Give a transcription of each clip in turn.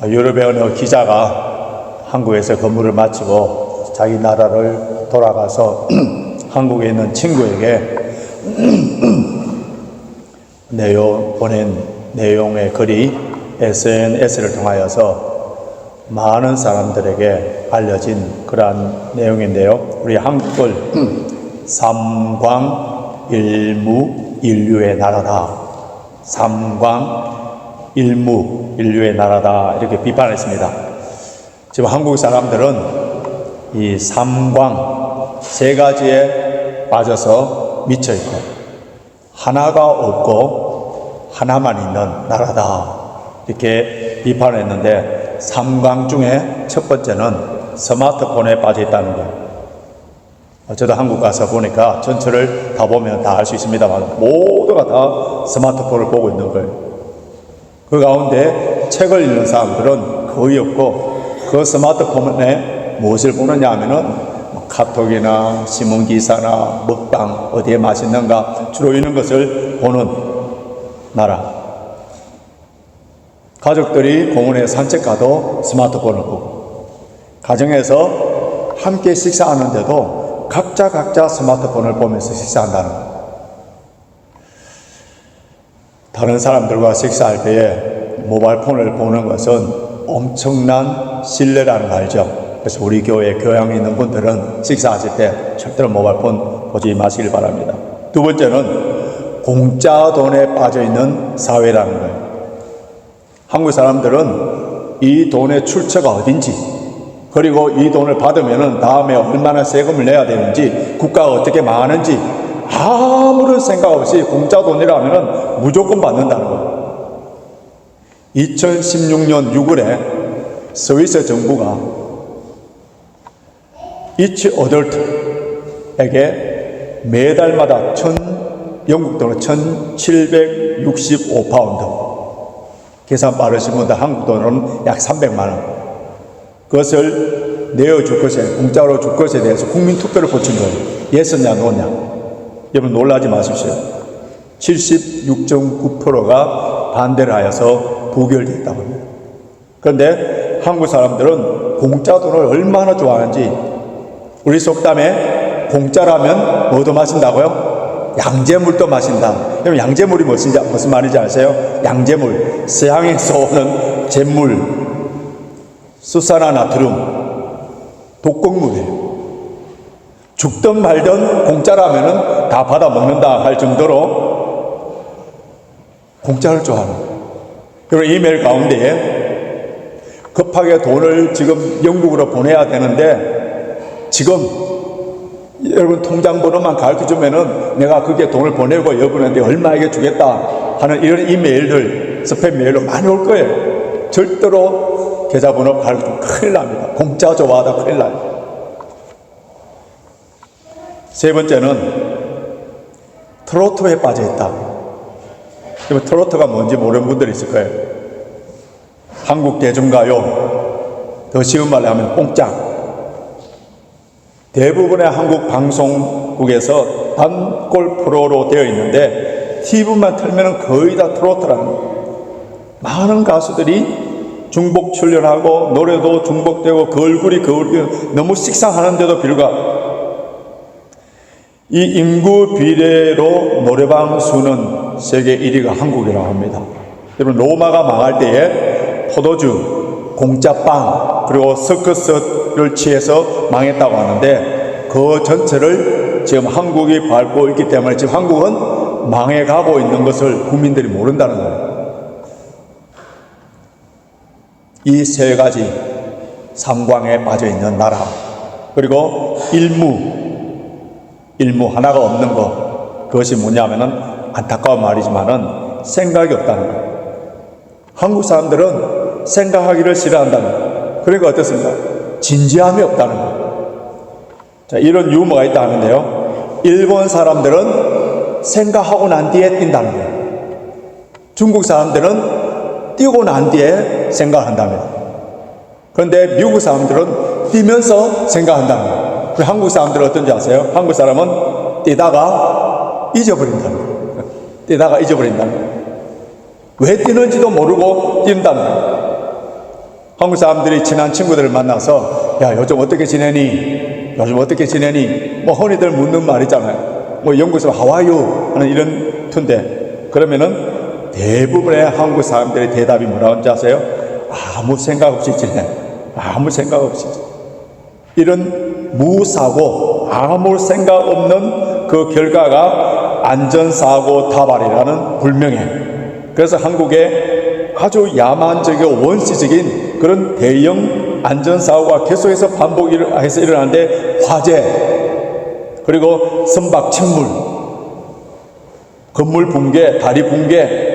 유럽의 어느 기자가 한국에서 근무를 마치고 자기 나라를 돌아가서 한국에 있는 친구에게 보낸 내용의 글이 SNS를 통하여서 많은 사람들에게 알려진 그러한 내용인데요. 우리 한국을 삼광일무 인류의 나라다. 삼광일무 인류의 나라다. 이렇게 비판했습니다. 지금 한국 사람들은 이 삼광 세 가지에 빠져서 미쳐 있고 하나가 없고 하나만 있는 나라다. 이렇게 비판했는데 삼광 중에 첫 번째는 스마트폰에 빠져 있다는 거예요. 저도 한국 가서 보니까 전체를 다 보면 다 알 수 있습니다만 모두가 다 스마트폰을 보고 있는 거예요. 그 가운데 책을 읽는 사람들은 거의 없고 그 스마트폰에 무엇을 보느냐 하면은 카톡이나 신문기사나 먹방 어디에 맛있는가 주로 이런 것을 보는 나라. 가족들이 공원에 산책 가도 스마트폰을 보고 가정에서 함께 식사하는데도 각자 스마트폰을 보면서 식사한다는 거예요. 다른 사람들과 식사할 때에 모바일폰을 보는 것은 엄청난 신뢰라는 거 알죠? 그래서 우리 교회에 교양이 있는 분들은 식사하실 때 절대로 모바일폰 보지 마시길 바랍니다. 두 번째는 공짜 돈에 빠져있는 사회라는 거예요. 한국 사람들은 이 돈의 출처가 어딘지, 그리고 이 돈을 받으면 다음에 얼마나 세금을 내야 되는지, 국가가 어떻게 망하는지 아무런 생각 없이 공짜 돈이라면 무조건 받는다는 거예요. 2016년 6월에 스위스 정부가 each adult에게 매달마다 영국 돈으로 1765파운드, 계산 빠르신 분들 한국 돈으로는 약 300만 원, 그것을 내어줄 것에, 공짜로 줄 것에 대해서 국민 투표를 거친 거예요. 예스냐 노냐. 여러분 놀라지 마십시오. 76.9%가 반대를 하여서 부결됐다고 합니다. 그런데 한국 사람들은 공짜 돈을 얼마나 좋아하는지, 우리 속담에 공짜라면 뭐도 마신다고요? 양재물도 마신다. 여러분 양재물이 무슨 말인지 아세요? 양재물, 서양에서 오는 잿물, 수산화나트륨, 독극물이에요. 죽든 말든 공짜라면 다 받아 먹는다 할 정도로 공짜를 좋아하는 거예요. 그리고 이메일 가운데에 급하게 돈을 지금 영국으로 보내야 되는데 지금 여러분 통장 번호만 가르쳐주면은 내가 그게 돈을 보내고 여러분한테 얼마에게 주겠다 하는 이런 이메일들, 스팸 메일로 많이 올 거예요. 절대로 계좌번호 가르쳐주면 큰일 납니다. 공짜 좋아하다 큰일 나요. 세 번째는 트로트에 빠져 있다. 트로트가 뭔지 모르는 분들이 있을 거예요. 한국 대중가요, 더 쉬운 말로 하면 뽕짝. 대부분의 한국 방송국에서 단골 프로로 되어 있는데 TV만 틀면 거의 다 트로트라는 거예요. 많은 가수들이 중복 출연하고 노래도 중복되고 그 얼굴이 너무 식상하는데도 불구하고 이 인구 비례로 노래방 수는 세계 1위가 한국이라고 합니다. 여러분 로마가 망할 때에 포도주, 공짜빵, 그리고 서커스를 취해서 망했다고 하는데 그 전체를 지금 한국이 밟고 있기 때문에 지금 한국은 망해가고 있는 것을 국민들이 모른다는 거예요. 이 세 가지 삼광에 빠져있는 나라, 그리고 일무 하나가 없는 것, 그것이 뭐냐면은 안타까운 말이지만은 생각이 없다는 거예요. 한국 사람들은 생각하기를 싫어한다는 거예요. 그러니까 어떻습니까? 진지함이 없다는 거예요. 자, 이런 유머가 있다 하는데요. 일본 사람들은 생각하고 난 뒤에 뛴다는 거예요. 중국 사람들은 뛰고 난 뒤에 생각한답니다. 그런데 미국 사람들은 뛰면서 생각한다는 거예요. 한국 사람들은 어떤지 아세요? 한국 사람은 뛰다가 잊어버린다는 거예요. 뛰다가 잊어버린다는 거예요. 왜 뛰는지도 모르고 뛴다는 거예요. 한국 사람들이 친한 친구들을 만나서 야, 요즘 어떻게 지내니? 요즘 어떻게 지내니? 뭐 흔히들 묻는 말이잖아요. 뭐 영국에서 하와이유 하는 이런 툰데, 그러면은 대부분의 한국 사람들의 대답이 뭐라고 아세요? 아무 생각 없이 지내. 아무 생각 없이. 이런 무사고 아무 생각 없는 그 결과가 안전사고 다발이라는 불명예. 그래서 한국에 아주 야만적이고 원시적인 그런 대형 안전사고가 계속해서 반복해서 일어나는데, 화재, 그리고 선박 침몰, 건물 붕괴, 다리 붕괴,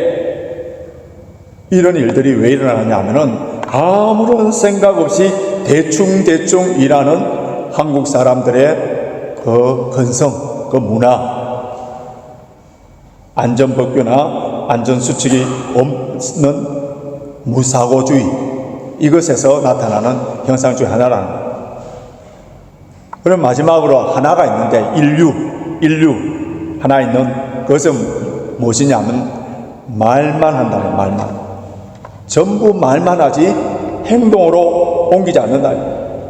이런 일들이 왜 일어나느냐 하면은 아무런 생각 없이 대충 일하는 한국 사람들의 그 건성, 그 문화, 안전법규나 안전수칙이 없는 무사고주의, 이것에서 나타나는 현상 중 하나라는 거예요. 그럼 마지막으로 하나가 있는데, 인류 하나 있는 그것은 무엇이냐면 말만 한다는 거예요. 말만. 전부 말만 하지 행동으로 옮기지 않는다.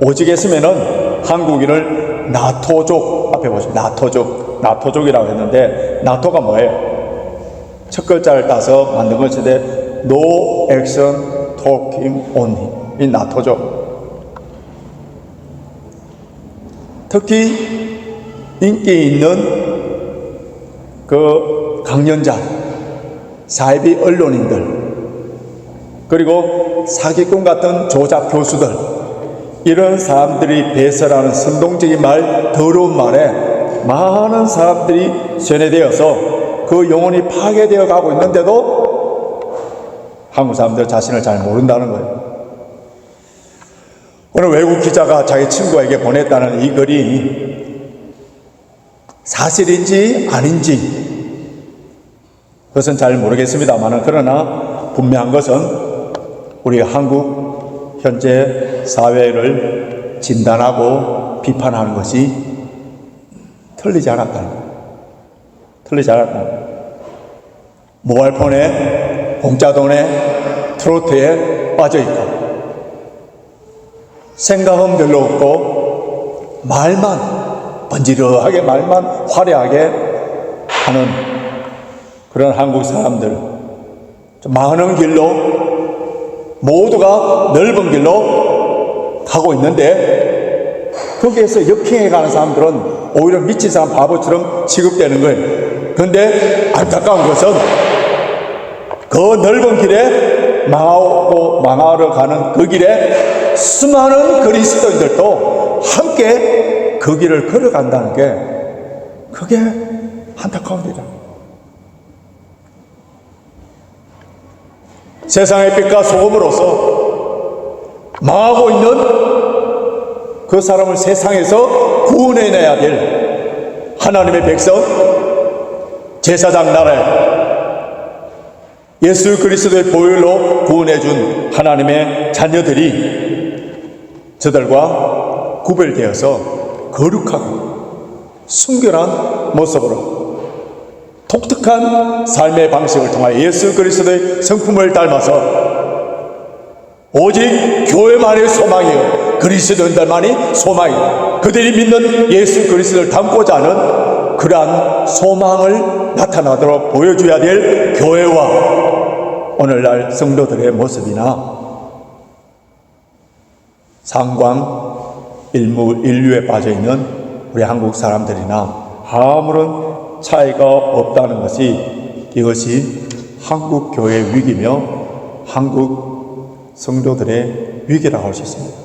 오직 했으면은 한국인을 나토족, 앞에 보시면 나토족이라고 했는데, 나토가 뭐예요? 첫 글자를 따서 만든 것인데 No action talking only, 이 나토족. 특히 인기 있는 그 강연자, 사이비 언론인들, 그리고 사기꾼 같은 조작 교수들, 이런 사람들이 배설하는 선동적인 말, 더러운 말에 많은 사람들이 세뇌되어서 그 영혼이 파괴되어 가고 있는데도 한국 사람들 자신을 잘 모른다는 거예요. 오늘 외국 기자가 자기 친구에게 보냈다는 이 글이 사실인지 아닌지 그것은 잘 모르겠습니다만, 그러나 분명한 것은 우리 한국 현재 사회를 진단하고 비판하는 것이 틀리지 않았다는 거예요. 틀리지 않았다는 거예요. 모바일폰에, 공짜 돈에, 트로트에 빠져있고, 생각은 별로 없고, 말만, 번지르하게 말만 화려하게 하는 그런 한국 사람들, 많은 길로, 모두가 넓은 길로 가고 있는데, 거기에서 역행해 가는 사람들은 오히려 미친 사람 바보처럼 취급되는 거예요. 그런데 안타까운 것은 그 넓은 길에 망하러 가는 그 길에 수많은 그리스도인들도 함께 그 길을 걸어간다는 게, 그게 안타까운 일이야. 세상의 빛과 소금으로서 망하고 있는 그 사람을 세상에서 구원해내야 될 하나님의 백성, 제사장 나라에 예수 그리스도의 보혈로 구원해준 하나님의 자녀들이 저들과 구별되어서 거룩하고 순결한 모습으로 독특한 삶의 방식을 통하여 예수 그리스도의 성품을 닮아서 오직 교회만의 소망이요, 그리스도인들만이 소망이요, 그들이 믿는 예수 그리스도를 닮고자 하는 그러한 소망을 나타나도록 보여줘야 될 교회와 오늘날 성도들의 모습이나 상관 인류에 빠져있는 우리 한국 사람들이나 아무런 차이가 없다는 것이, 이것이 한국 교회의 위기며 한국 성도들의 위기라고 할 수 있습니다.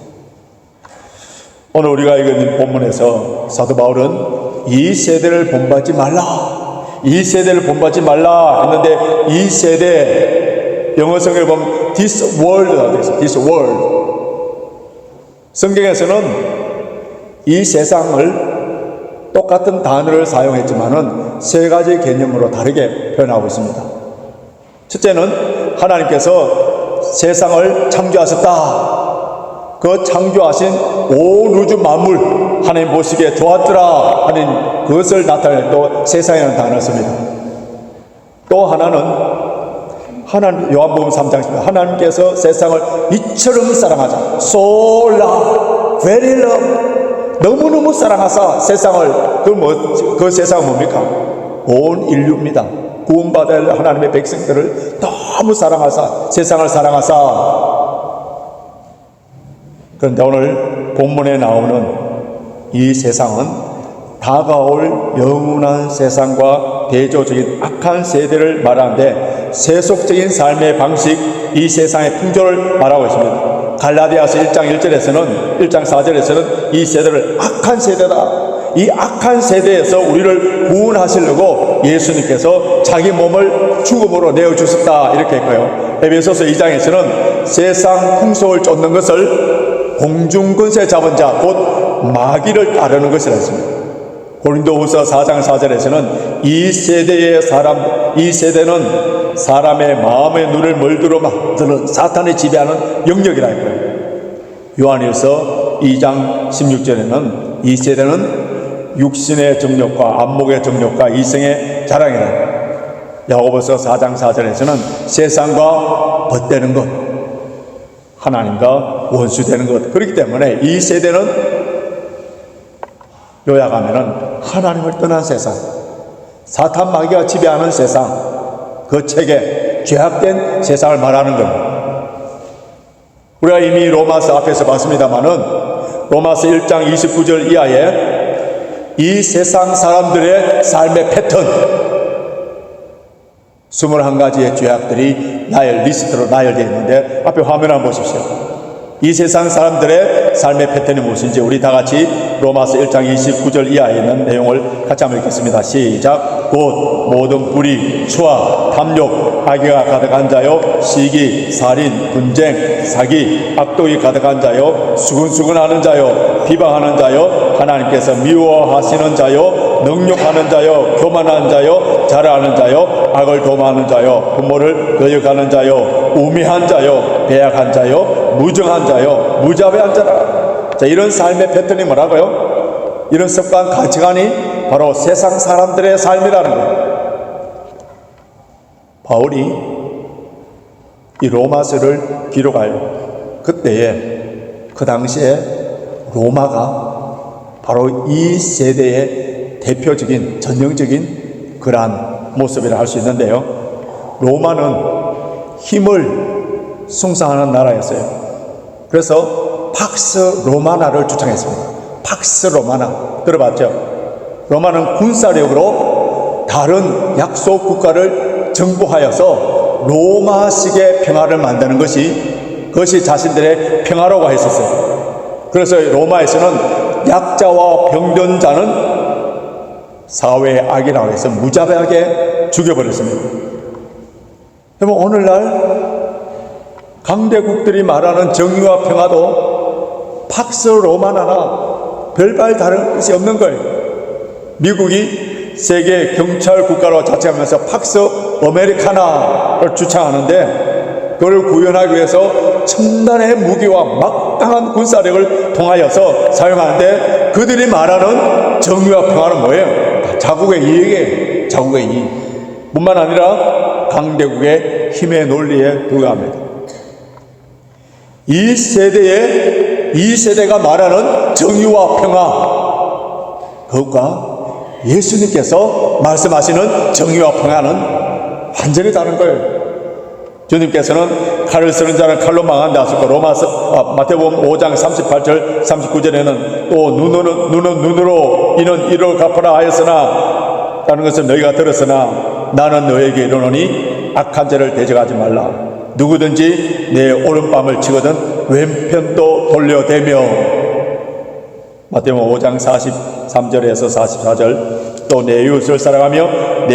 오늘 우리가 읽은 본문에서 사도 바울은 이 세대를 본받지 말라, 이 세대를 본받지 말라 했는데, 이 세대, 영어 성경을 보면 this world라고 되어 있어요. this world. 성경에서는 이 세상을 똑같은 단어를 사용했지만은 세 가지 개념으로 다르게 표현하고 있습니다. 첫째는 하나님께서 세상을 창조하셨다. 그 창조하신 온 우주 만물 하나님 보시기에 좋았더라 하는 그것을 나타낼 또 세상이라는 단어를 씁니다. 또 하나는 요한복음 3장 하나님께서 세상을 이처럼 사랑하자. So love, very love. 너무너무 사랑하사 세상을, 그 세상은 뭡니까? 온 인류입니다. 구원받을 하나님의 백성들을 너무 사랑하사 세상을 사랑하사. 그런데 오늘 본문에 나오는 이 세상은 다가올 영원한 세상과 대조적인 악한 세대를 말하는데 세속적인 삶의 방식, 이 세상의 풍조를 말하고 있습니다. 갈라디아서 1장 1절에서는 1장 4절에서는 이 세대를 악한 세대다. 이 악한 세대에서 우리를 구원하시려고 예수님께서 자기 몸을 죽음으로 내어주셨다 이렇게 했고요. 에베소서 2장에서는 세상 풍속을 쫓는 것을 공중권세 잡은 자 곧 마귀를 따르는 것이라 했습니다. 고린도후서 4장 4절에서는 이 세대는 사람의 마음의 눈을 멀두로 만드는 사탄이 지배하는 영역이라 했고요. 요한일서 2장 16절에는 이 세대는 육신의 정욕과 안목의 정욕과 이성의 자랑이라 했고요. 야고보서 4장 4절에서는 세상과 벗대는 것, 하나님과 원수되는 것. 그렇기 때문에 이 세대는 요약하면은 하나님을 떠난 세상, 사탄 마귀가 지배하는 세상, 그 책에 죄악된 세상을 말하는 겁니다. 우리가 이미 로마서 앞에서 봤습니다마는 로마서 1장 29절 이하에 이 세상 사람들의 삶의 패턴 21가지의 죄악들이 리스트로 나열되어 있는데 앞에 화면 한번 보십시오. 이 세상 사람들의 삶의 패턴이 무엇인지 우리 다 같이 로마서 1장 29절 이하에 있는 내용을 같이 한번 읽겠습니다. 시작. 곧 모든 불의, 추와, 탐욕, 악의가 가득한 자요, 시기, 살인, 분쟁, 사기, 악독이 가득한 자요, 수근수근하는 자요, 비방하는 자요, 하나님께서 미워하시는 자요, 능욕하는 자요, 교만하는 자요, 자랑하는 자요, 악을 도모하는 자요, 부모를 거역하는 자요, 우매한 자요, 배약한 자요, 무정한 자요, 무자비한 자라. 자, 이런 삶의 패턴이 뭐라고요? 이런 습관, 가치관이 바로 세상 사람들의 삶이라는 거예요. 바울이 이 로마서를 기록하여 그때에 그 당시에 로마가 바로 이 세대의 대표적인 전형적인 그러한 모습이라 할 수 있는데요. 로마는 힘을 숭상하는 나라였어요. 그래서 팍스 로마나를 주창했습니다. 팍스 로마나 들어봤죠? 로마는 군사력으로 다른 약속 국가를 정복하여서 로마식의 평화를 만드는 그것이 자신들의 평화라고 했었어요. 그래서 로마에서는 약자와 병든자는 사회의 악이라고 해서 무자비하게 죽여버렸습니다. 그러면 오늘날 강대국들이 말하는 정의와 평화도 팍스 로마나나 별발 다른 것이 없는 거예요. 미국이 세계 경찰 국가로 자칭하면서 팍스 아메리카나를 주창하는데 그걸 구현하기 위해서 첨단의 무기와 막강한 군사력을 통하여서 사용하는데 그들이 말하는 정의와 평화는 뭐예요? 자국의 이익이에요. 자국의 이익. 뿐만 아니라 강대국의 힘의 논리에 부합니다. 이 세대가 말하는 정의와 평화, 그것과 예수님께서 말씀하시는 정의와 평화는 완전히 다른 거예요. 주님께서는 칼을 쓰는 자는 칼로 망한다 하셨고 마태복음 5장 38절 39절에는 또 눈은 눈으로 이는 이로 갚으라 하였으나 라는 것을 너희가 들었으나 나는 너에게 이르노니 악한 자를 대적하지 말라. 누구든지 내 오른밤을 치거든 왼편도 돌려대며. 마태복음 5장 43절에서 44절 또 내 이웃을 사랑하며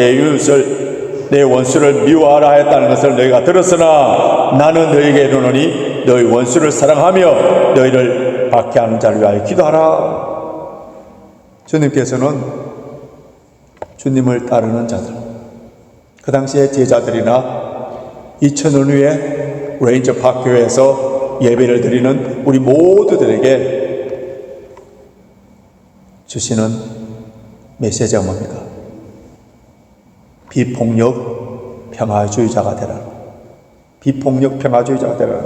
내 원수를 미워하라 했다는 것을 너희가 들었으나 나는 너희에게 이르노니 너희 원수를 사랑하며 너희를 박해하는 자를 위하여 기도하라. 주님께서는 주님을 따르는 자들, 그 당시의 제자들이나 2000년 후에 레인저 파크 교회에서 예배를 드리는 우리 모두들에게 주시는 메시지가 뭡니까? 비폭력 평화주의자가 되라. 비폭력 평화주의자가 되라.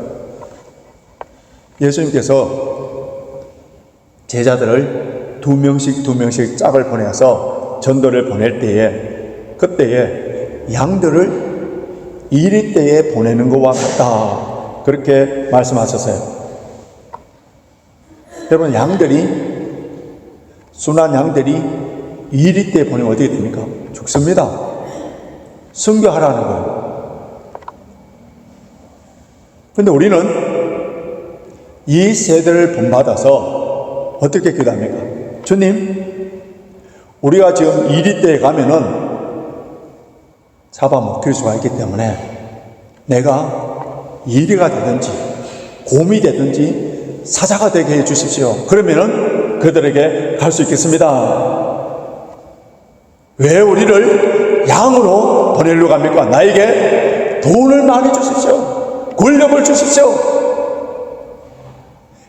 예수님께서 제자들을 두 명씩 짝을 보내서 전도를 보낼 때에, 그때에 양들을 이리때에 보내는 것과 같다, 그렇게 말씀하셨어요. 여러분, 순한 양들이 이리때에 보내면 어떻게 됩니까? 죽습니다. 순교하라는 거예요. 그런데 우리는 이 세대를 본받아서 어떻게 기도합니까? 주님, 우리가 지금 이리때에 가면은 잡아먹힐 수가 있기 때문에 내가 이리가 되든지 곰이 되든지 사자가 되게 해 주십시오. 그러면은 그들에게 갈 수 있겠습니다. 왜 우리를 양으로 보내려고 합니까? 나에게 돈을 많이 주십시오. 권력을 주십시오.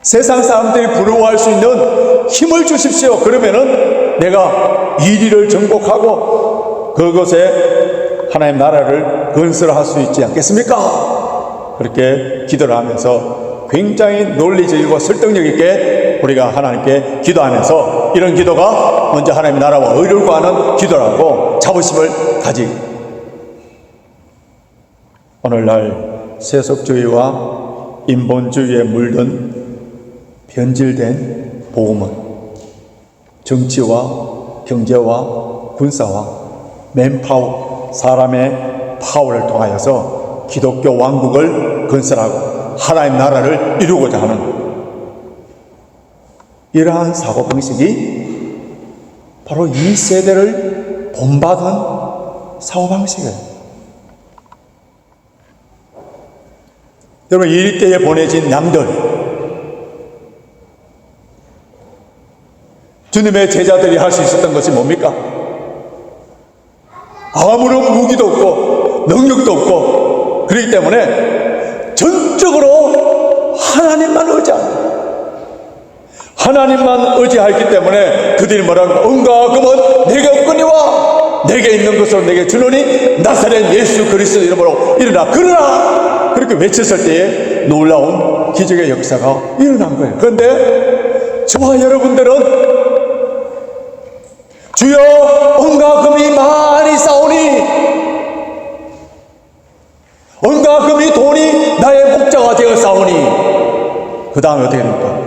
세상 사람들이 부러워할 수 있는 힘을 주십시오. 그러면은 내가 이리를 정복하고 그것에 하나님 나라를 건설할 수 있지 않겠습니까? 그렇게 기도를 하면서 굉장히 논리적이고 설득력 있게 우리가 하나님께 기도하면서, 이런 기도가 먼저 하나님 나라와 의를 구하는 기도라고 자부심을 가지고, 오늘날 세속주의와 인본주의에 물든 변질된 복음은 정치와 경제와 군사와 맨파워, 사람의 파워를 통하여서 기독교 왕국을 건설하고 하나님 나라를 이루고자 하는 이러한 사고방식이 바로 이 세대를 본받은 사고방식이에요. 여러분, 이 때에 보내진 양들, 주님의 제자들이 할 수 있었던 것이 뭡니까? 아무런 무기도 없고 능력도 없고, 그렇기 때문에 전적으로 하나님만 의지합니다. 하나님만 의지하기 때문에 그들이 뭐라고? 은과 금은 내게 없거니와 내게 있는 것으로 내게 주노니 나사렛 예수 그리스도 이름으로 일어나 그러나, 그렇게 외쳤을 때에 놀라운 기적의 역사가 일어난 거예요. 그런데 저와 여러분들은 주여 은과 금이 많이 싸우니, 은과 금이 돈이 나의 목자가 되어 싸우니, 그 다음에 어떻게 됩니까?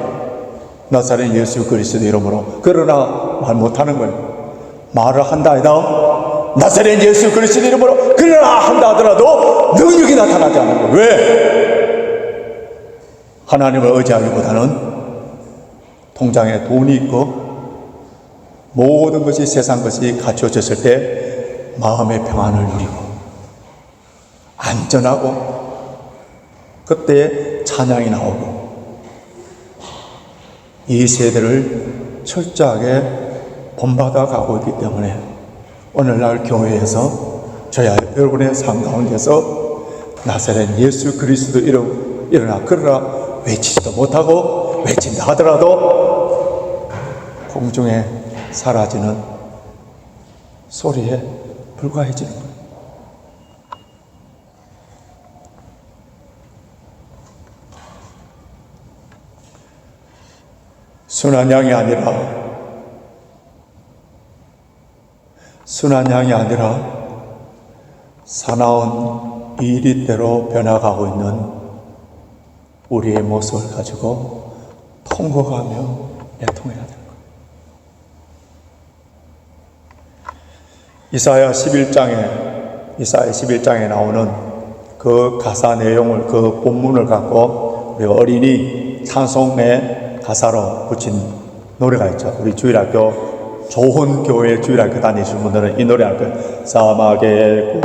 나사렛 예수 그리스도 이름으로 그러나 말 못하는 거예요. 말을 한다 해도 나사렛 예수 그리스도 이름으로 그러나 한다 하더라도 능력이 나타나지 않는 거예요. 왜? 하나님을 의지하기보다는 통장에 돈이 있고 모든 것이, 세상 것이 갖춰졌을 때 마음의 평안을 누리고 안전하고, 그때 찬양이 나오고, 이 세대를 철저하게 본받아 가고 있기 때문에 오늘날 교회에서 저야 여러분의 삶 가운데서 나사렛 예수 그리스도 이름 일어나 그러나 외치지도 못하고, 외친다 하더라도 공중에 사라지는 소리에 불과해지는 거예요. 순한 양이 아니라 사나운 이리대로 변화가고 있는 우리의 모습을 가지고 통곡하며 애통해야 되는 거예요. 이사야 11장에 나오는 그 가사 내용을, 그 본문을 갖고 우리가 어린이 찬송의 가사로 붙인 노래가 있죠. 우리 주일학교, 좋은 교회 주일학교 다니시는 분들은 이 노래 알 거예요. 사막에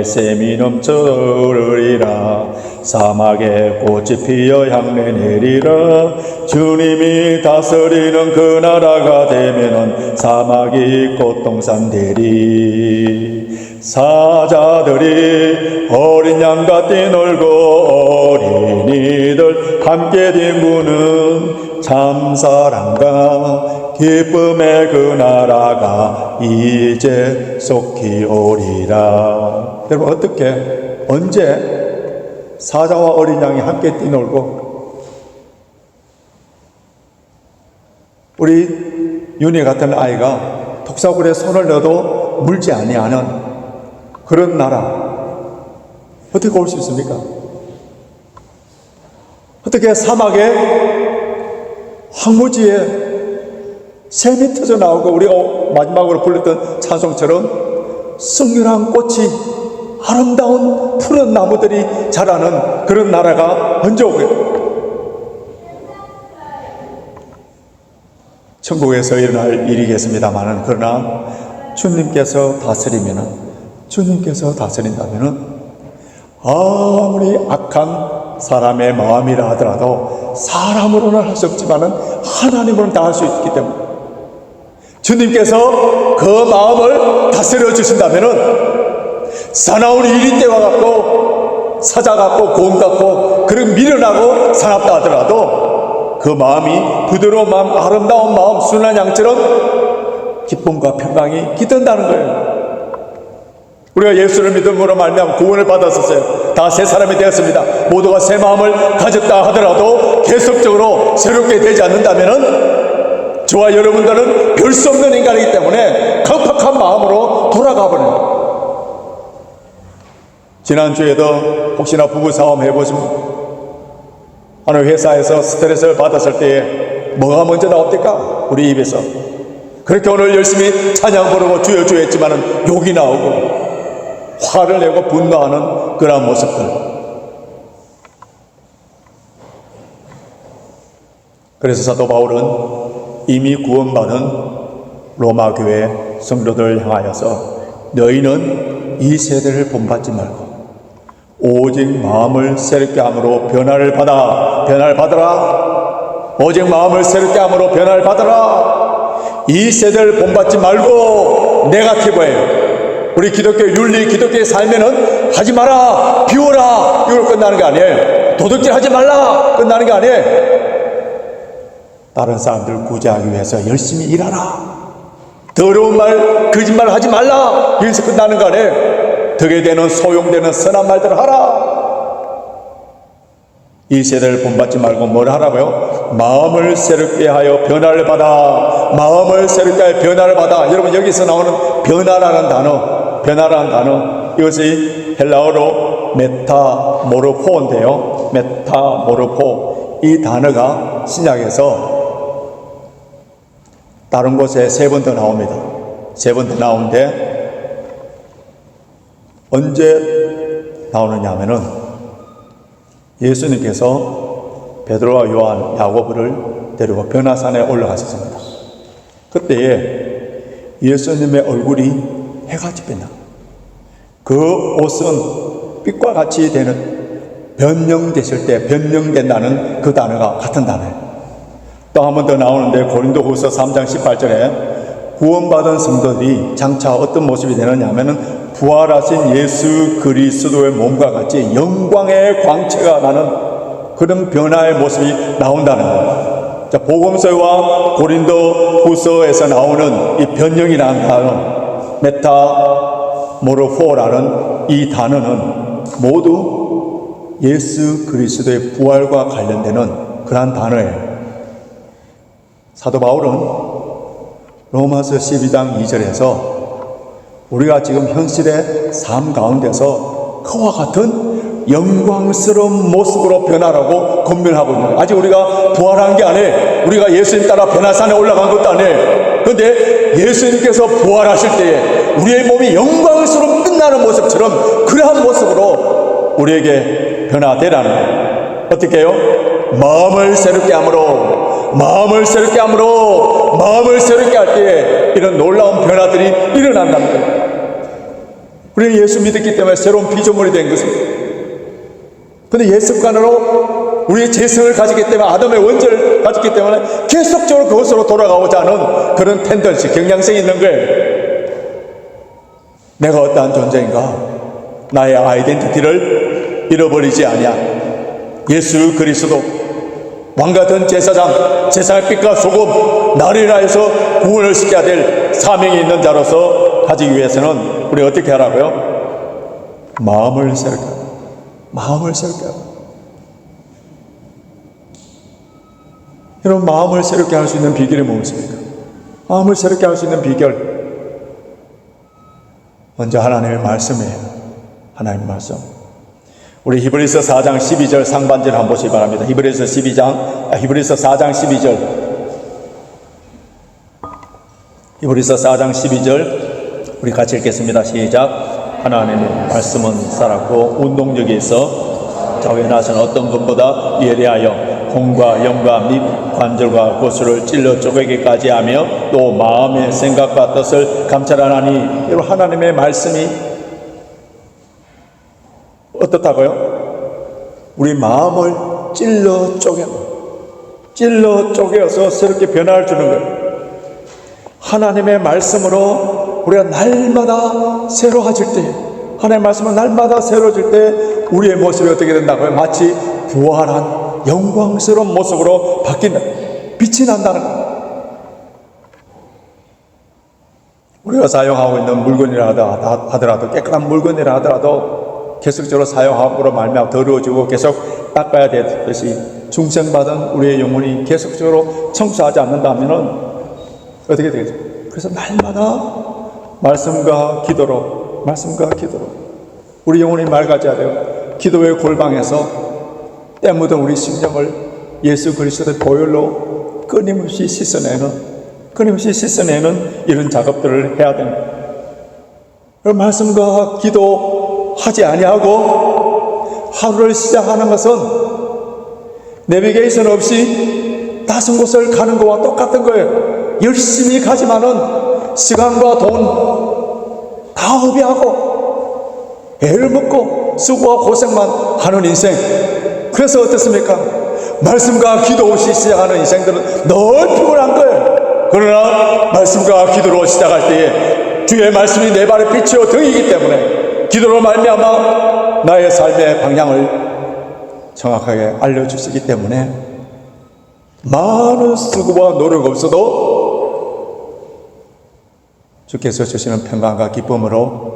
샘이 넘쳐흐르리라. 사막에 꽃이 피어 향내 내리라. 주님이 다스리는 그 나라가 되면은 사막이 꽃동산 되리. 사자들이 어린 양과 뛰놀고 어린이들 함께 뒹구는 참사랑과 기쁨의 그 나라가 이제 속히 오리라. 여러분, 어떻게, 언제 사자와 어린 양이 함께 뛰놀고, 우리 윤희 같은 아이가 독사굴에 손을 넣어도 물지 아니하는 그런 나라, 어떻게 올 수 있습니까? 어떻게 사막에 황무지에 샘이 터져 나오고, 우리가 마지막으로 불렀던 찬송처럼 성렬한 꽃이, 아름다운 푸른 나무들이 자라는 그런 나라가 언제 오겠어요? 천국에서 일어날 일이겠습니다마는, 그러나 주님께서 다스린다면은 아무리 악한 사람의 마음이라 하더라도 사람으로는 할 수 없지만은 하나님으로는 다 할 수 있기 때문에, 주님께서 그 마음을 다스려 주신다면은 사나운 이리 때와 같고 사자 같고 곰 같고 그런 미련하고 사납다 하더라도 그 마음이 부드러운 마음, 아름다운 마음, 순한 양처럼 기쁨과 평강이 깃든다는 거예요. 우리가 예수를 믿음으로 말미암아 구원을 받았었어요. 다 새 사람이 되었습니다. 모두가 새 마음을 가졌다 하더라도 계속적으로 새롭게 되지 않는다면은 저와 여러분들은 별 수 없는 인간이기 때문에 강팍한 마음으로 돌아가 버려요. 지난주에도 혹시나 부부싸움 해보시면, 어느 회사에서 스트레스를 받았을 때에 뭐가 먼저 나옵니까? 우리 입에서. 그렇게 오늘 열심히 찬양 부르고 주여 주여 했지만은 욕이 나오고 화를 내고 분노하는 그런 모습들. 그래서 사도 바울은 이미 구원받은 로마 교회 성도들을 향하여서 너희는 이 세대를 본받지 말고 오직 마음을 새롭게 함으로 변화를 받아라. 오직 마음을 새롭게 함으로 변화를 받아라. 이 세대를 본받지 말고 네거티브예요. 우리 기독교 윤리, 기독교의 삶에는 하지 마라, 비워라, 이걸로 끝나는 게 아니에요. 도둑질 하지 말라, 끝나는 게 아니에요. 다른 사람들 구제하기 위해서 열심히 일하라. 더러운 말, 거짓말 하지 말라, 여기서 끝나는 거 아니에요. 덕에 되는 소용되는 선한 말들을 하라. 이 세대를 본받지 말고 뭘 하라고요? 마음을 새롭게 하여 변화를 받아. 마음을 새롭게 하여 변화를 받아. 여러분, 여기서 나오는 변화라는 단어, 이것이 헬라어로 메타모르포인데요. 메타모르포, 이 단어가 신약에서 다른 곳에 3번 더 나옵니다. 3번 더 나오는데 언제 나오느냐 하면은 예수님께서 베드로와 요한, 야고보를 데리고 변화산에 올라가셨습니다. 그때에 예수님의 얼굴이 해같이 빛나. 그 옷은 빛과 같이 되는, 변형되실 때 변형된다는 그 단어가 같은 단어예요. 또 한 번 더 나오는데 고린도후서 3장 18절에 구원받은 성도들이 장차 어떤 모습이 되느냐 하면은 부활하신 예수 그리스도의 몸과 같이 영광의 광채가 나는 그런 변화의 모습이 나온다는 거예요. 자, 복음서와 고린도후서에서 나오는 이 변형이라는 단어, 메타모르포라는 이 단어는 모두 예수 그리스도의 부활과 관련되는 그러한 단어예요. 사도 바울은 로마서 12장 2절에서 우리가 지금 현실의 삶 가운데서 그와 같은 영광스러운 모습으로 변화라고 권면하고 있는 거예요. 아직 우리가 부활한 게 아니에요. 우리가 예수님 따라 변화산에 올라간 것도 아니에요. 그런데 예수님께서 부활하실 때에 우리의 몸이 영광스러운 빛나는 모습처럼 그러한 모습으로 우리에게 변화되라는 거예요. 어떻게 해요? 마음을 새롭게 함으로 할 때에 이런 놀라운 변화들이 일어난다는 거예요. 우리는 예수 믿었기 때문에 새로운 피조물이 된 것입니다. 그런데 옛 습관으로 우리의 재성을 가지기 때문에, 아담의 원죄를 가졌기 때문에 계속적으로 그것으로 돌아가고자 하는 그런 텐던시, 경향성이 있는 거예요. 내가 어떠한 존재인가, 나의 아이덴티티를 잃어버리지 아니하. 예수 그리스도 왕같은 제사장, 세상의 빛과 소금, 나를 인하여서 구원을 시켜야 될 사명이 있는 자로서 가지기 위해서는 우리 어떻게 하라고요? 마음을 새롭게 하라. 마음을 새롭게 하고. 여러분, 마음을 새롭게 할 수 있는 비결이 무엇입니까? 마음을 새롭게 할 수 있는 비결, 먼저 하나님의 말씀이에요. 하나님의 말씀. 우리 히브리서 4장 12절 상반절 한번 보시기 바랍니다. 히브리서 4장 12절. 히브리서 4장 12절 우리 같이 읽겠습니다. 시작. 하나님의 말씀은 살았고 운동력이 있어 자원하신 어떤 것보다 예리하여 공과 영과 및 관절과 고수를 찔러 쪼개기까지 하며 또 마음의 생각과 뜻을 감찰하나니. 여러분, 하나님의 말씀이 어떻다고요? 우리 마음을 찔러 쪼개어서 새롭게 변화를 주는 거예요. 하나님의 말씀으로 우리가 날마다 새로워질 때, 하나님의 말씀은 날마다 새로워질 때 우리의 모습이 어떻게 된다고요? 마치 부활한 영광스러운 모습으로 바뀐다. 빛이 난다는 거예요. 우리가 사용하고 있는 물건이라 하더라도, 깨끗한 물건이라 하더라도 계속적으로 사용함으로 말미암아 더러워지고 계속 닦아야 되듯이 중생받은 우리의 영혼이 계속적으로 청소하지 않는다면 어떻게 되겠죠? 그래서 날마다 말씀과 기도로 우리 영혼이 맑아져야 돼요. 기도의 골방에서 때 묻은 우리 심령을 예수 그리스도의 보혈로 끊임없이 씻어내는 이런 작업들을 해야 됩니다. 말씀과 기도하지 아니하고 하루를 시작하는 것은 내비게이션 없이 낯선 곳을 가는 것과 똑같은 거예요. 열심히 가지만은 시간과 돈 다 허비하고 애를 먹고 수고와 고생만 하는 인생. 그래서 어떻습니까? 말씀과 기도 없이 시작하는 인생들은 늘 피곤한 거예요. 그러나 말씀과 기도로 시작할 때에 주의 말씀이 내 발의 빛이요 등이기 때문에 기도로 말미암아 나의 삶의 방향을 정확하게 알려주시기 때문에 많은 수고와 노력 없어도 주께서 주시는 평강과 기쁨으로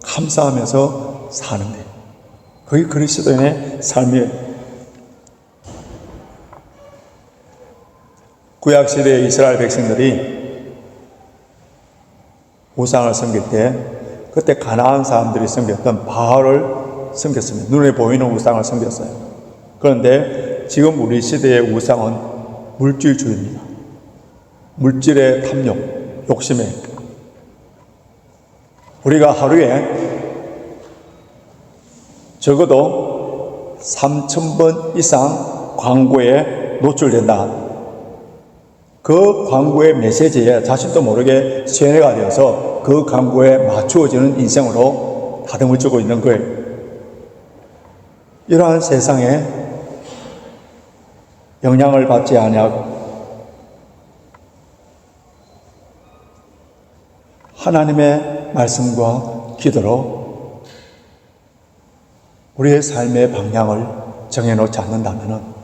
감사하면서 사는 거예요. 그게 그리스도인의 삶이에요. 구약시대의 이스라엘 백성들이 우상을 섬길 때 그때 가나안 사람들이 섬겼던 바알을 섬겼습니다. 눈에 보이는 우상을 섬겼어요. 그런데 지금 우리 시대의 우상은 물질주의입니다. 물질의 탐욕, 욕심에 우리가 하루에 적어도 3,000번 이상 광고에 노출된다. 그 광고의 메시지에 자신도 모르게 세뇌가 되어서 그 광고에 맞추어지는 인생으로 다듬을 주고 있는 거예요. 이러한 세상에 영향을 받지 아니하고 하나님의 말씀과 기도로 우리의 삶의 방향을 정해놓지 않는다면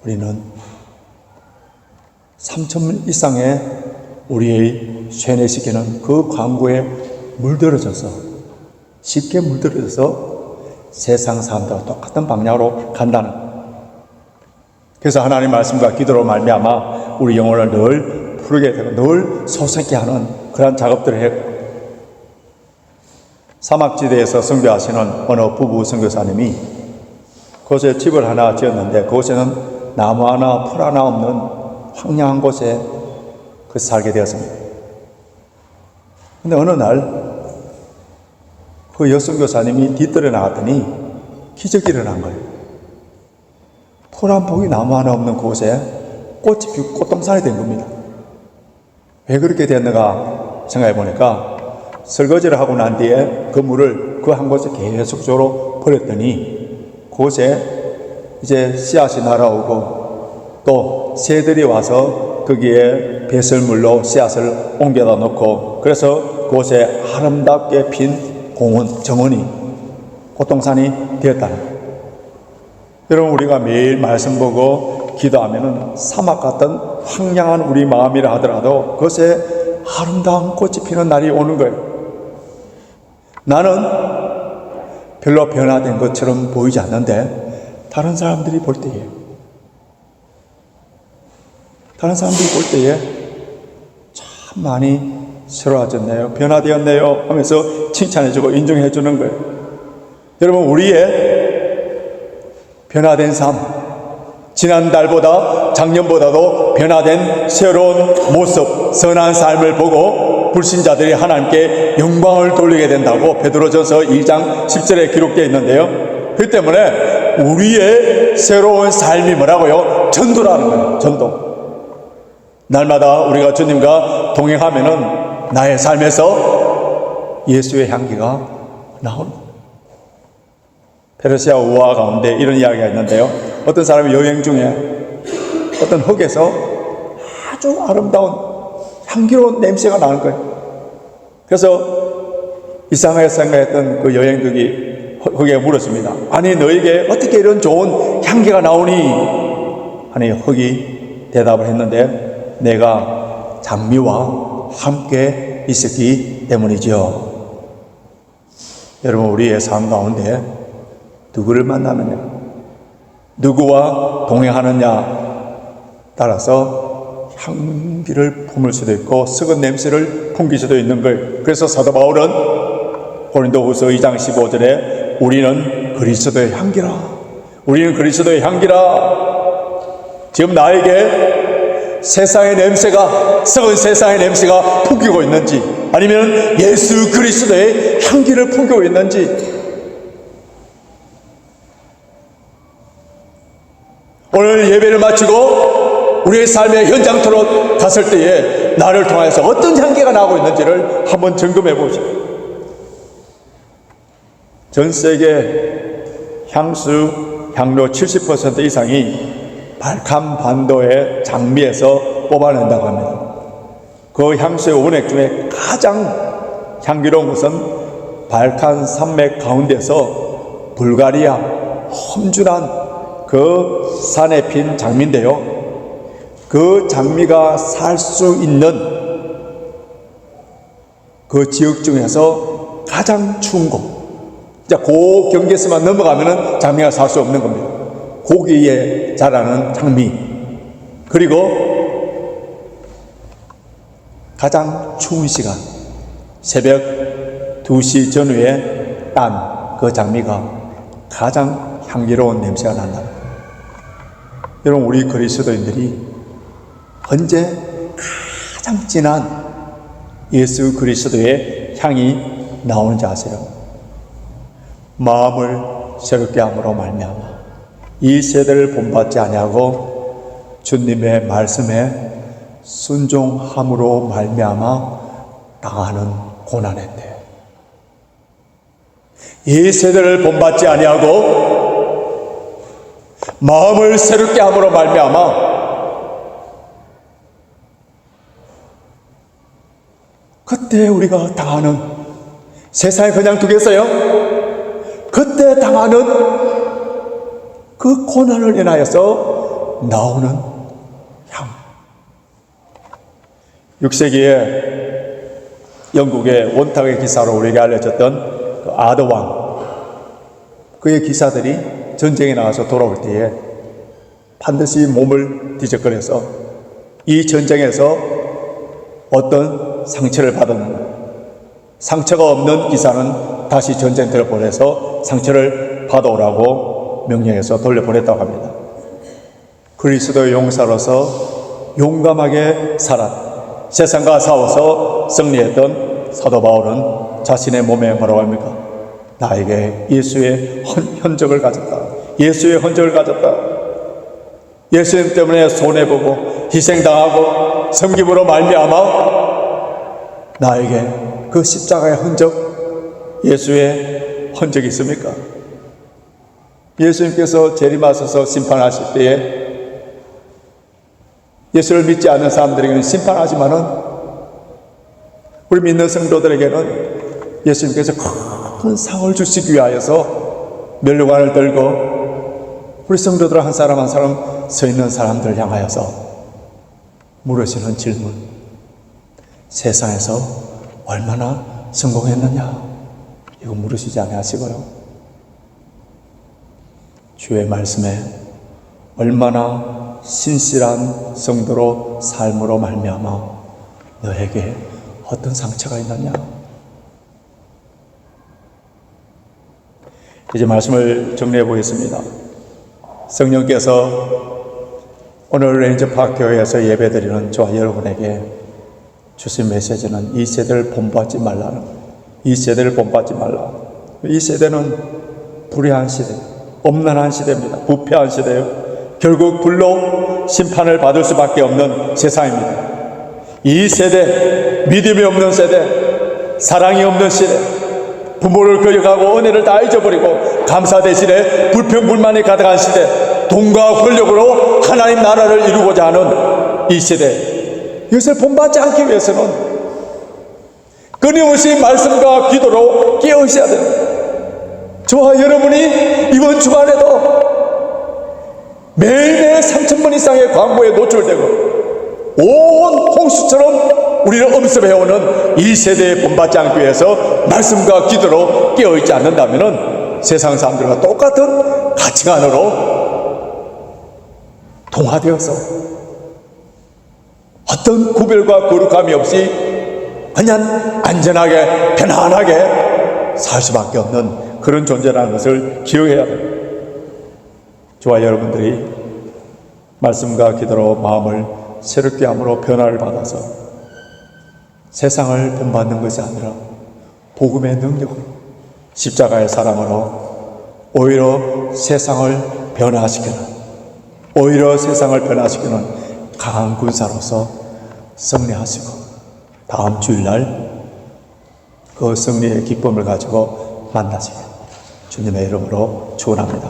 우리는 3,000 이상의 우리의 쇠뇌시키는 그 광고에 쉽게 물들어져서 세상 사람들과 똑같은 방향으로 간다는. 그래서 하나님 말씀과 기도로 말미암아 우리 영혼을 늘 푸르게 되고 늘 솟게 하는 그런 작업들을 해요. 사막지대에서 선교하시는 어느 부부 선교사님이 그곳에 집을 하나 지었는데 그곳에는 나무 하나 풀 하나 없는 황량한 곳에 살게 되었습니다. 근데 어느 날 그 여선교사님이 뒤뜰에 나갔더니 기적이 일어난 거예요. 풀 한 폭이 나무 하나 없는 곳에 꽃이 피고 꽃동산이 된 겁니다. 왜 그렇게 됐는가 생각해 보니까 설거지를 하고 난 뒤에 그 물을 그 한 곳에 계속적으로 버렸더니 그곳에 이제 씨앗이 날아오고 또 새들이 와서 거기에 배설물로 씨앗을 옮겨다 놓고 그래서 그곳에 아름답게 핀 정원이 꽃동산이 되었다는 거예요. 여러분, 우리가 매일 말씀 보고 기도하면은 사막 같은 황량한 우리 마음이라 하더라도 그것에 아름다운 꽃이 피는 날이 오는 거예요. 나는 별로 변화된 것처럼 보이지 않는데 다른 사람들이 볼 때에 참 많이 새로워졌네요, 변화되었네요 하면서 칭찬해주고 인정해주는 거예요. 여러분, 우리의 변화된 삶, 지난달보다 작년보다도 변화된 새로운 모습, 선한 삶을 보고 불신자들이 하나님께 영광을 돌리게 된다고 베드로전서 2장 10절에 기록되어 있는데요. 그 때문에 우리의 새로운 삶이 뭐라고요? 전도라는 거예요. 전도. 날마다 우리가 주님과 동행하면은 나의 삶에서 예수의 향기가 나오는 거예요. 페르시아 우화 가운데 이런 이야기가 있는데요. 어떤 사람이 여행 중에 어떤 흙에서 아주 아름다운 향기로운 냄새가 나는 거예요. 그래서 이상하게 생각했던 그 여행객이 흙에 물었습니다. 아니, 너에게 어떻게 이런 좋은 향기가 나오니? 아니, 흙이 대답을 했는데 내가 장미와 함께 있었기 때문이죠. 여러분, 우리의 삶 가운데 누구를 만나느냐, 누구와 동행하느냐 따라서 향기를 품을 수도 있고 썩은 냄새를 풍길 수도 있는 거예요. 그래서 사도 바울은 고린도후서 2장 15절에 우리는 그리스도의 향기라, 우리는 그리스도의 향기라. 지금 나에게 세상의 냄새가, 썩은 세상의 냄새가 풍기고 있는지, 아니면 예수 그리스도의 향기를 풍기고 있는지. 오늘 예배를 마치고 우리의 삶의 현장터로 갔을 때에 나를 통해서 어떤 향기가 나고 있는지를 한번 점검해 보십시오. 전 세계 향수, 향료 70% 이상이 발칸 반도의 장미에서 뽑아낸다고 합니다. 그 향수의 원액 중에 가장 향기로운 것은 발칸 산맥 가운데서 불가리아 험준한 그 산에 핀 장미인데요. 그 장미가 살 수 있는 그 지역 중에서 가장 추운 곳, 그 경계선만 넘어가면은 장미가 살 수 없는 겁니다. 고기에 자라는 장미, 그리고 가장 추운 시간, 새벽 2시 전후에 딴 그 장미가 가장 향기로운 냄새가 난다. 여러분, 우리 그리스도인들이 언제 가장 진한 예수 그리스도의 향이 나오는지 아세요? 마음을 새롭게 함으로 말미암아 이 세대를 본받지 아니하고 주님의 말씀에 순종함으로 말미암아 당하는 고난의 때, 이 세대를 본받지 아니하고 마음을 새롭게 함으로 말미암아 그때 우리가 당하는, 세상에 그냥 두겠어요? 그때 당하는 그 고난을 인하여서 나오는 향. 6세기에 영국의 원탁의 기사로 우리에게 알려졌던 그 아더 왕, 그의 기사들이 전쟁에 나가서 돌아올 때에 반드시 몸을 뒤적거려서 이 전쟁에서 어떤 상처를 받았는가, 상처가 없는 기사는 다시 전쟁터를 보내서 상처를 받아오라고 명령해서 돌려보냈다고 합니다. 그리스도의 용사로서 용감하게 살아 세상과 싸워서 승리했던 사도 바울은 자신의 몸에 뭐라고 합니까? 나에게 예수의 흔적을 가졌다. 예수의 흔적을 가졌다. 예수님 때문에 손해보고 희생당하고 섬김으로 말미암아 나에게 그 십자가의 흔적, 예수의 흔적이 있습니까? 예수님께서 재림하셔서 심판하실 때에 예수를 믿지 않는 사람들에게는 심판하지만은 우리 믿는 성도들에게는 예수님께서 큰 상을 주시기 위하여서 면류관을 들고 우리 성도들 한 사람 한 사람 서 있는 사람들을 향하여서 물으시는 질문, 세상에서 얼마나 성공했느냐, 이거 물으시지 아니하시고요, 주의 말씀에 얼마나 신실한 성도로 삶으로 말미암아 너에게 어떤 상처가 있느냐. 이제 말씀을 정리해 보겠습니다. 성령께서 오늘 레인저파크교회에서 예배드리는 저와 여러분에게 주신 메시지는 이 세대를 본받지 말라는, 이 세대를 본받지 말라. 이 세대는 불의한 시대, 엄난한 시대입니다. 부패한 시대예요. 결국 불로 심판을 받을 수밖에 없는 세상입니다. 이 세대, 믿음이 없는 세대, 사랑이 없는 시대, 부모를 거역하고 은혜를 다 잊어버리고 감사 대신에 불평불만이 가득한 시대, 돈과 권력으로 하나님 나라를 이루고자 하는 이 시대, 이것을 본받지 않기 위해서는 끊임없이 말씀과 기도로 깨어 있어야 됩니다. 저와 여러분이 이번 주간에도 매일매일 3,000번 이상의 광고에 노출되고 온 홍수처럼 우리를 엄습해오는 이 세대에 본받지 않기 위해서 말씀과 기도로 깨어있지 않는다면 세상 사람들과 똑같은 가치관으로 동화되어서 어떤 구별과 거룩함이 없이 그냥 안전하게 편안하게 살 수밖에 없는 그런 존재라는 것을 기억해야 됩니다. 저와 여러분들이 말씀과 기도로 마음을 새롭게 함으로 변화를 받아서 세상을 본받는 것이 아니라 복음의 능력으로 십자가의 사랑으로 오히려 세상을 변화시키는, 오히려 세상을 변화시키는 강한 군사로서 승리하시고 다음 주일날 그 승리의 기쁨을 가지고 만나시길 주님의 이름으로 축원합니다.